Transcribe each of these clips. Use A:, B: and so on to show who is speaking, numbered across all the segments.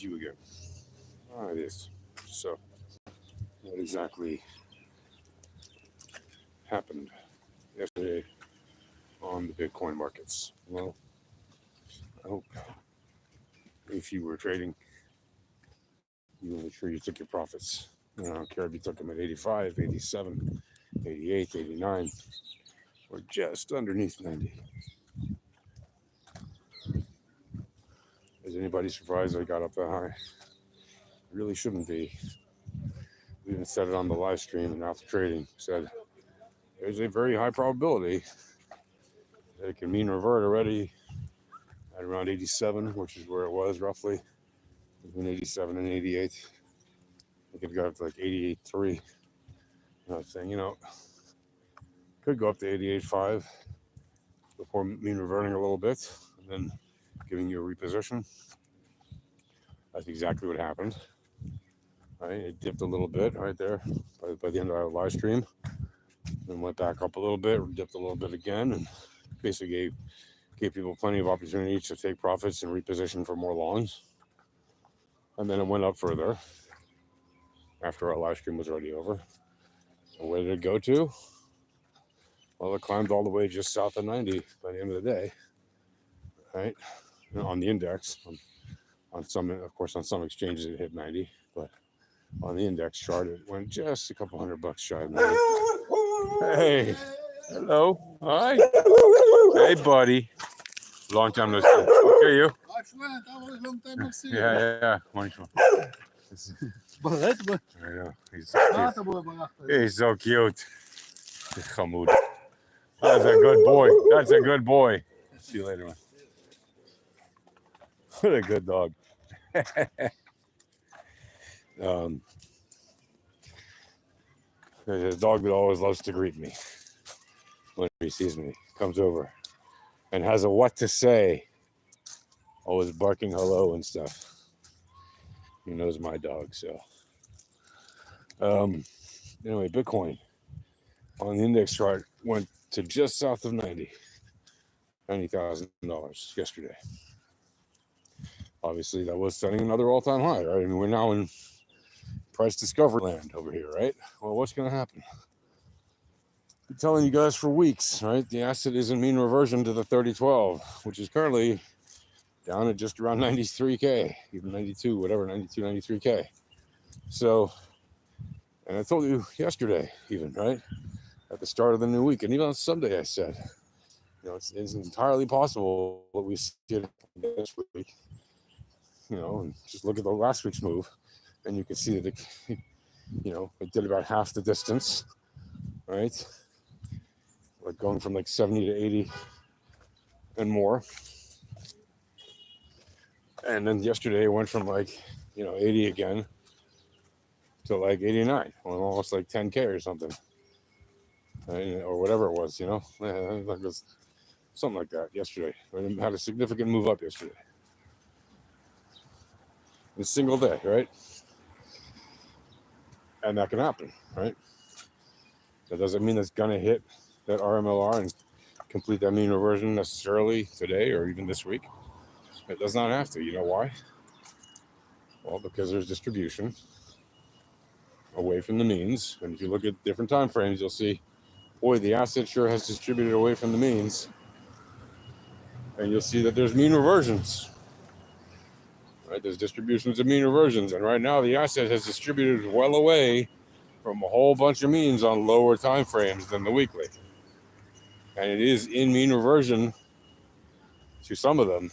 A: you again. It is. So, what exactly happened yesterday on the Bitcoin markets? Well, I hope if you were trading, you made sure you took your profits. I don't care if you took them at 85, 87, 88, 89, or just underneath 90. Is anybody surprised I got up that high? Really shouldn't be. We even said it on the live stream and after trading. Said there's a very high probability that it can mean revert already at around 87, which is where it was roughly between 87 and 88. I think it got up to like 88.3. And I was saying, could go up to 88.5 before mean reverting a little bit and then giving you a reposition. That's exactly what happened. Right, it dipped a little bit right there by the end of our live stream, then went back up a little bit, dipped a little bit again, and basically gave people plenty of opportunity to take profits and reposition for more longs. And then it went up further after our live stream was already over. And where did it go to? Well, it climbed all the way just south of 90 by the end of the day, right? On the index, on some, of course, on some exchanges it hit 90, but on the index chart it went just a couple $100 shy of 90. Hey, hello, hi, hey, buddy. Long time no see. Okay, you?
B: My friend, I was long time no see.
A: Yeah. Wonderful.
B: I
A: know. He's so cute. Hamoud. That's a good boy. That's a good boy. See you later, man. What a good dog. There's a dog that always loves to greet me when he sees me. Comes over and has a what to say. Always barking hello and stuff. He knows my dog, so. Anyway, Bitcoin on the index chart went to just south of $90,000 yesterday. Obviously, that was setting another all-time high, right? I mean, we're now in price discovery land over here, right? Well, what's going to happen? I've been telling you guys for weeks, right? The asset is in mean reversion to the 3012, which is currently down at just around 93K, even 92, whatever, 92, 93K. So, and I told you yesterday, even, right? At the start of the new week, and even on Sunday, I said, it's entirely possible that we see it this week. And just look at the last week's move, and you can see that it did about half the distance, right? Like going from like 70 to 80 and more. And then yesterday it went from like, 80 again to like 89, almost like 10K or something. Or whatever it was, like it was something like that yesterday. It had a significant move up yesterday. In a single day, right? And that can happen, right? That doesn't mean it's going to hit that RMLR and complete that mean reversion necessarily today or even this week. It does not have to. You know why? Well, because there's distribution away from the means. And if you look at different time frames, you'll see, boy, the asset sure has distributed away from the means. And you'll see that there's mean reversions. Right? There's distributions of mean reversions. And right now the asset has distributed well away from a whole bunch of means on lower time frames than the weekly. And it is in mean reversion to some of them.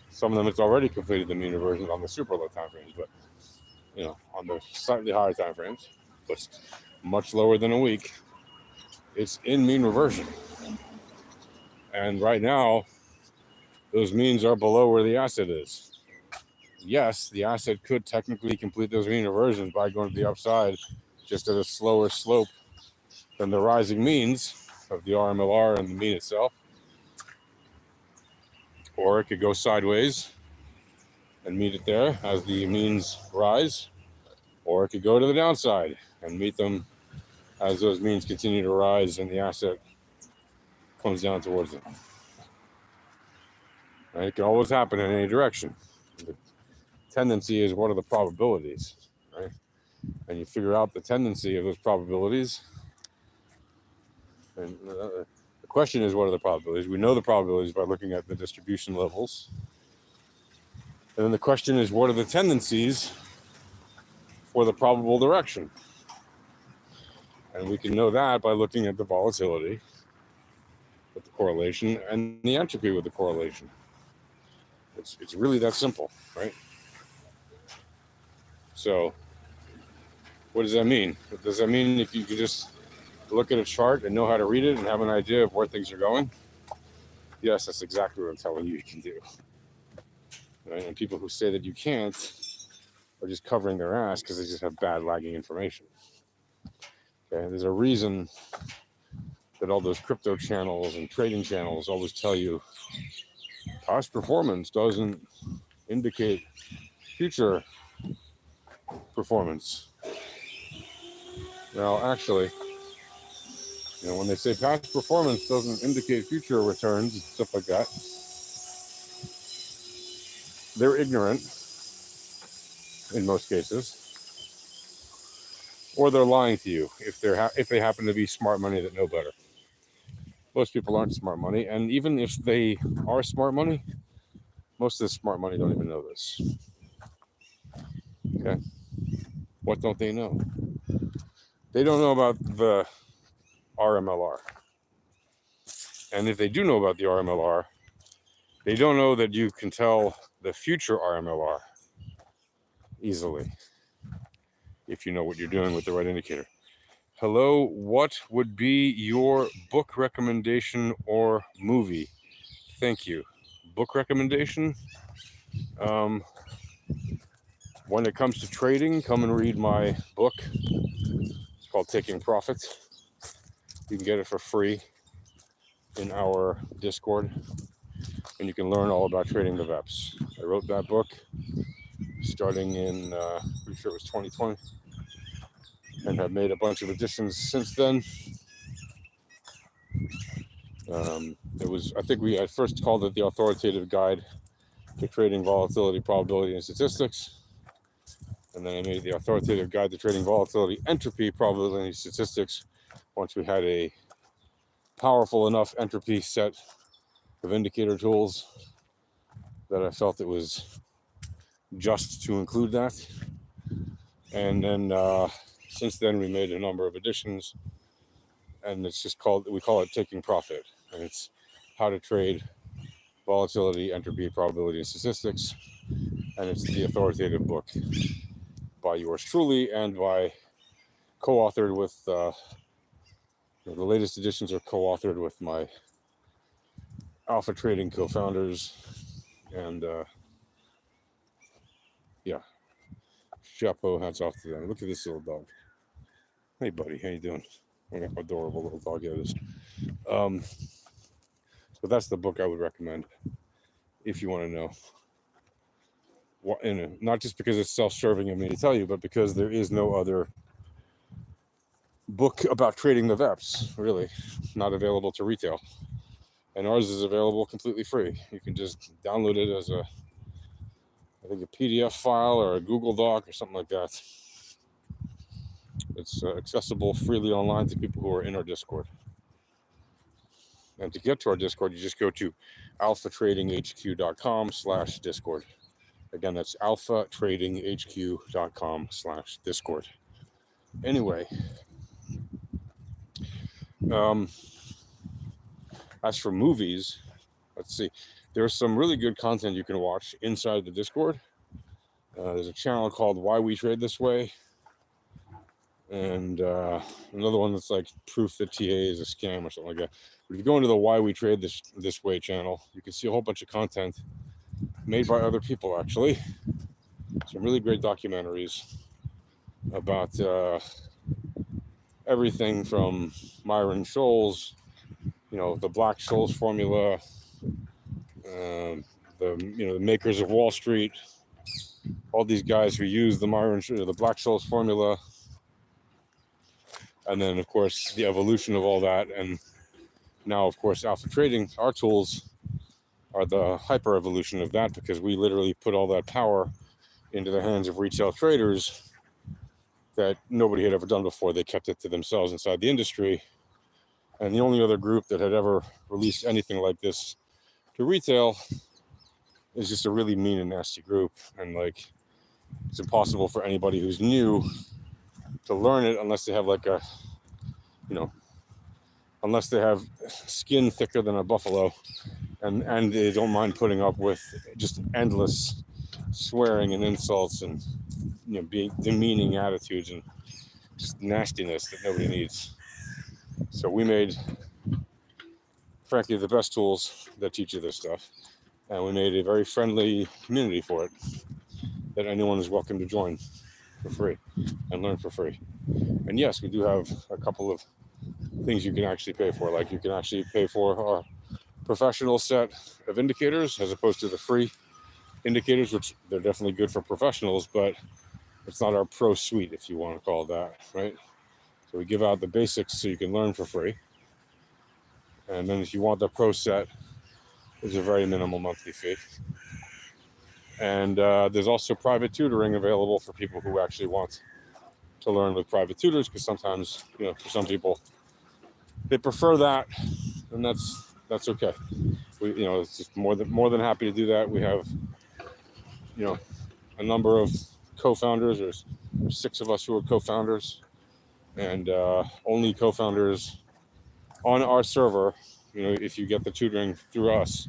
A: Some of them it's already completed the mean reversion on the super low time frames, but on the slightly higher time frames, but much lower than a week, it's in mean reversion. And right now, those means are below where the asset is. Yes, the asset could technically complete those mean reversions by going to the upside just at a slower slope than the rising means of the RMLR and the mean itself. Or it could go sideways and meet it there as the means rise. Or it could go to the downside and meet them as those means continue to rise and the asset comes down towards them. Right? It can always happen in any direction. tendency is what are the probabilities, right? And you figure out the tendency of those probabilities. And the question is, what are the probabilities? We know the probabilities by looking at the distribution levels. And then the question is, what are the tendencies for the probable direction? And we can know that by looking at the volatility with the correlation and the entropy with the correlation. It's really that simple, right? So what does that mean? Does that mean if you can just look at a chart and know how to read it and have an idea of where things are going? Yes, that's exactly what I'm telling you can do. Right? And people who say that you can't are just covering their ass because they just have bad lagging information. Okay, there's a reason that all those crypto channels and trading channels always tell you past performance doesn't indicate future performance. Now, actually, when they say past performance doesn't indicate future returns and stuff like that, they're ignorant in most cases, or they're lying to you if they happen to be smart money that know better. Most people aren't smart money, and even if they are smart money, most of the smart money don't even know this. Okay, what don't they know? They don't know about the RMLR, and if they do know about the RMLR, they don't know that you can tell the future RMLR easily if you know what you're doing with the right indicator. Hello, what would be your book recommendation or movie? Thank you. Book recommendation? When it comes to trading, come and read my book. It's called Taking Profit. You can get it for free in our Discord, and you can learn all about trading the VEPs. I wrote that book starting in, pretty sure it was 2020, and have made a bunch of editions since then. I think I first called it the Authoritative Guide to Trading Volatility, Probability, and Statistics. And then I made it the Authoritative Guide to Trading Volatility, Entropy, Probability, and Statistics once we had a powerful enough entropy set of indicator tools that I felt it was just to include that. And then since then we made a number of editions, and we call it Taking Profit, and it's how to trade volatility, entropy, probability, and statistics. And it's the authoritative book by yours truly, and co-authored with the latest editions are co-authored with my Alpha Trading co-founders, and chapeau, hats off to them. Look at this little dog. Hey buddy, how you doing? What an adorable little dog it is. So that's the book I would recommend if you want to know. Not just because it's self-serving of me to tell you, but because there is no other book about trading the VEPs, really, not available to retail. And ours is available completely free. You can just download it as a PDF file or a Google Doc or something like that. It's accessible freely online to people who are in our Discord. And to get to our Discord, you just go to alphatradinghq.com/Discord. Again, that's alphatradinghq.com/Discord. Anyway, as for movies, let's see. There's some really good content you can watch inside the Discord. There's a channel called Why We Trade This Way. And another one that's like proof that TA is a scam or something like that. But if you go into the Why We Trade This Way channel, you can see a whole bunch of content made by other people, actually. Some really great documentaries about everything from Myron Scholes, the Black-Scholes formula, the makers of Wall Street, all these guys who use the Black-Scholes formula, and then of course the evolution of all that, and now of course Alpha Trading, our tools are the hyper evolution of that, because we literally put all that power into the hands of retail traders that nobody had ever done before. They kept it to themselves inside the industry. And the only other group that had ever released anything like this to retail is just a really mean and nasty group. And like, it's impossible for anybody who's new to learn it unless they have like a, you know, unless they have skin thicker than a buffalo, and they don't mind putting up with just endless swearing and insults and, you know, being demeaning attitudes and just nastiness that nobody needs. So we made, frankly, the best tools that teach you this stuff, and we made a very friendly community for it that anyone is welcome to join for free and learn for free. And yes, we do have a couple of things you can actually pay for. Like, you can actually pay for our professional set of indicators as opposed to the free indicators, which they're definitely good for professionals, but it's not our pro suite, if you want to call it that, right? So we give out the basics so you can learn for free. And then if you want the pro set, there's a very minimal monthly fee. And there's also private tutoring available for people who actually want to learn with private tutors, because sometimes, you know, for some people, they prefer that, and that's okay. We, you know, it's just more than happy to do that. We have, you know, a number of co-founders. There's 6 of us who are co-founders, and only co-founders on our server. You know, if you get the tutoring through us,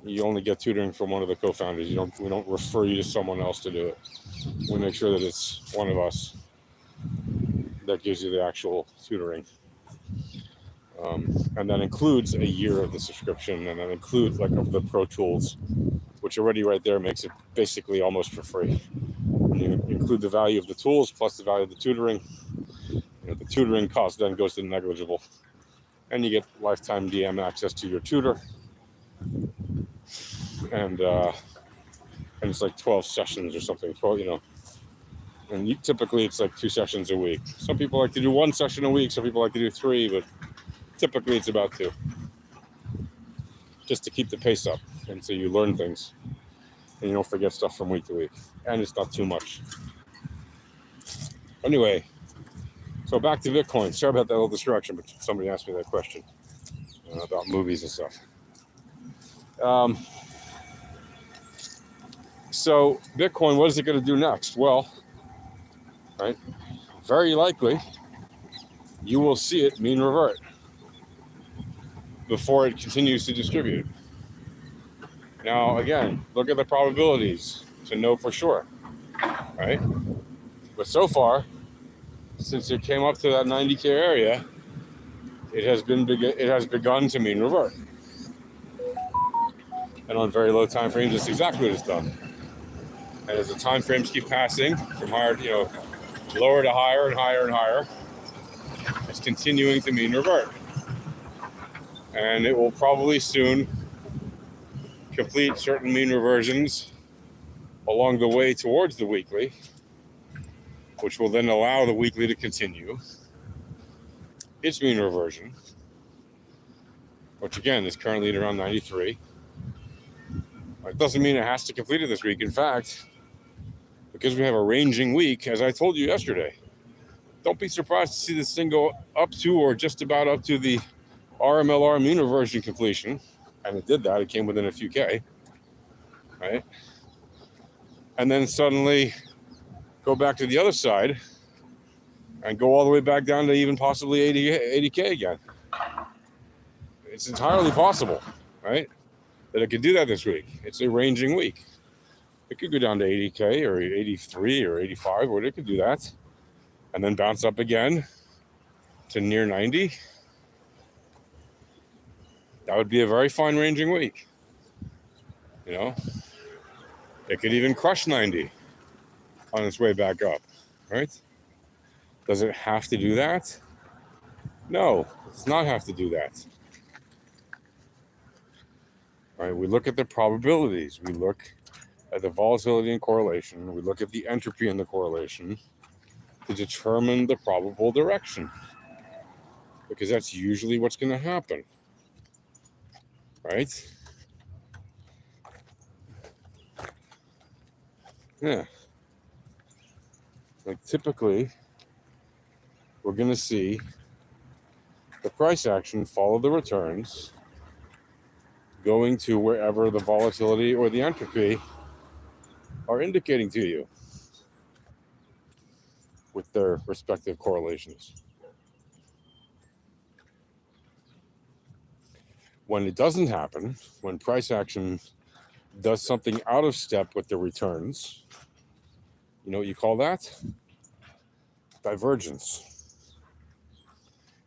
A: you only get tutoring from one of the co-founders. We don't refer you to someone else to do it. We make sure that it's one of us that gives you the actual tutoring. And that includes a year of the subscription, and that includes like of the Pro Tools, which already right there makes it basically almost for free. When you include the value of the tools plus the value of the tutoring, you know, the tutoring cost then goes to negligible, and you get lifetime DM access to your tutor, and it's like 12 sessions or something. 12, you know, and typically it's like 2 sessions a week. Some people like to do 1 session a week. Some people like to do 3, but typically it's about 2, just to keep the pace up, and so you learn things and you don't forget stuff from week to week, and it's not too much. Anyway, so back to Bitcoin. Sorry about that little distraction, but somebody asked me that question about movies and stuff. So Bitcoin, what is it going to do next? Well, right, very likely you will see it mean revert before it continues to distribute. Now, again, look at the probabilities to know for sure, right? But so far, since it came up to that 90K area, it has begun to mean revert. And on very low time frames, that's exactly what it's done. And as the time frames keep passing from higher, you know, lower to higher and higher and higher, it's continuing to mean revert. And it will probably soon complete certain mean reversions along the way towards the weekly, which will then allow the weekly to continue its mean reversion, which again is currently at around 93. It doesn't mean it has to complete it this week. In fact, because we have a ranging week, as I told you yesterday, don't be surprised to see this thing go up to or just about up to the RMLR mean reversion completion. And it did that. It came within a few K, right? And then suddenly go back to the other side and go all the way back down to even possibly 80K again. It's entirely possible, right, that it could do that this week. It's a ranging week. It could go down to 80K or 83 or 85, or it could do that and then bounce up again to near 90. That would be a very fine ranging week. You know, it could even crush 90 on its way back up, right? Does it have to do that? No, it does not have to do that. All right, we look at the probabilities. We look at the volatility and correlation. We look at the entropy and the correlation to determine the probable direction, because that's usually what's going to happen, right? Yeah. Like typically, we're going to see the price action follow the returns, going to wherever the volatility or the entropy are indicating to you with their respective correlations. When it doesn't happen, when price action does something out of step with the returns, you know what you call that? Divergence.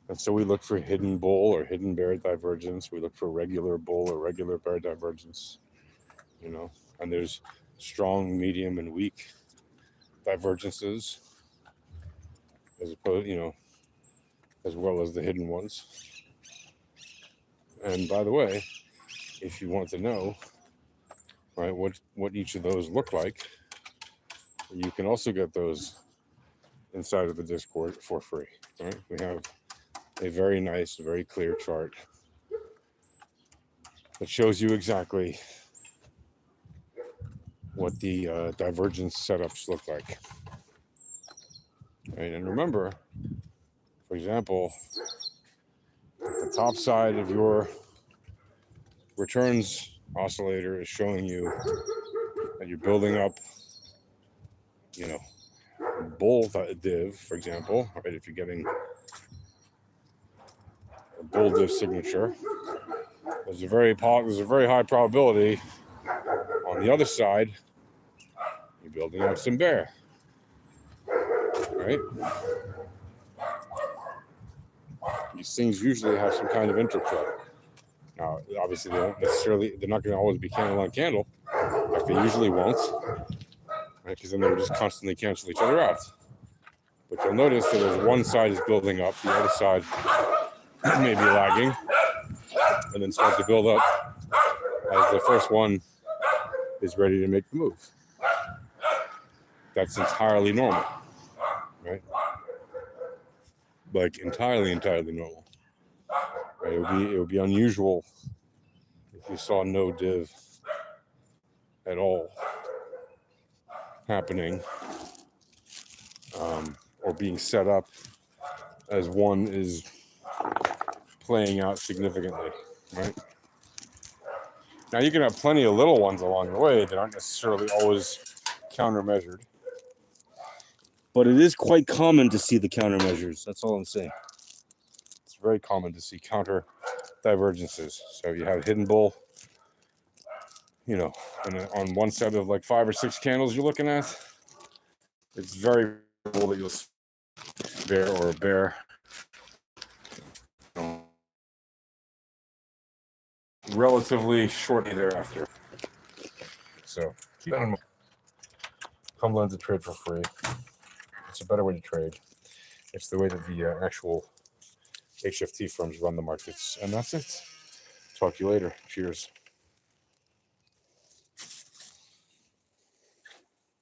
A: And so we look for hidden bull or hidden bear divergence. We look for regular bull or regular bear divergence, you know, and there's strong, medium, and weak divergences as opposed, you know, as well as the hidden ones. And by the way, if you want to know, right, what each of those look like, you can also get those inside of the Discord for free, right? We have a very nice, very clear chart that shows you exactly what the divergence setups look like. Right? And remember, for example, the top side of your returns oscillator is showing you that you're building up, you know, bull div, for example, right? If you're getting a bull div signature, there's a very high probability on the other side you're building up some bear, right? These things usually have some kind of interplay. Now, obviously, they're not going to always be candle on candle, like they usually won't, right? Because then they would just constantly cancel each other out. But you'll notice that as one side is building up, the other side may be lagging, and then start to build up as the first one is ready to make the move. That's entirely normal, right? Like entirely normal. Right? It would be unusual if you saw no div at all happening, or being set up as one is playing out significantly, right? Now you can have plenty of little ones along the way that aren't necessarily always countermeasured, but it is quite common to see the countermeasures. That's all I'm saying. It's very common to see counter divergences. So you have hidden bull, you know, and on one set of like 5 or 6 candles you're looking at, it's very possible that you'll see a bear or a bear relatively shortly thereafter. So keep that in mind. Come learn to trade for free. It's a better way to trade. It's the way that the actual HFT firms run the markets. And that's it. Talk to you later. Cheers.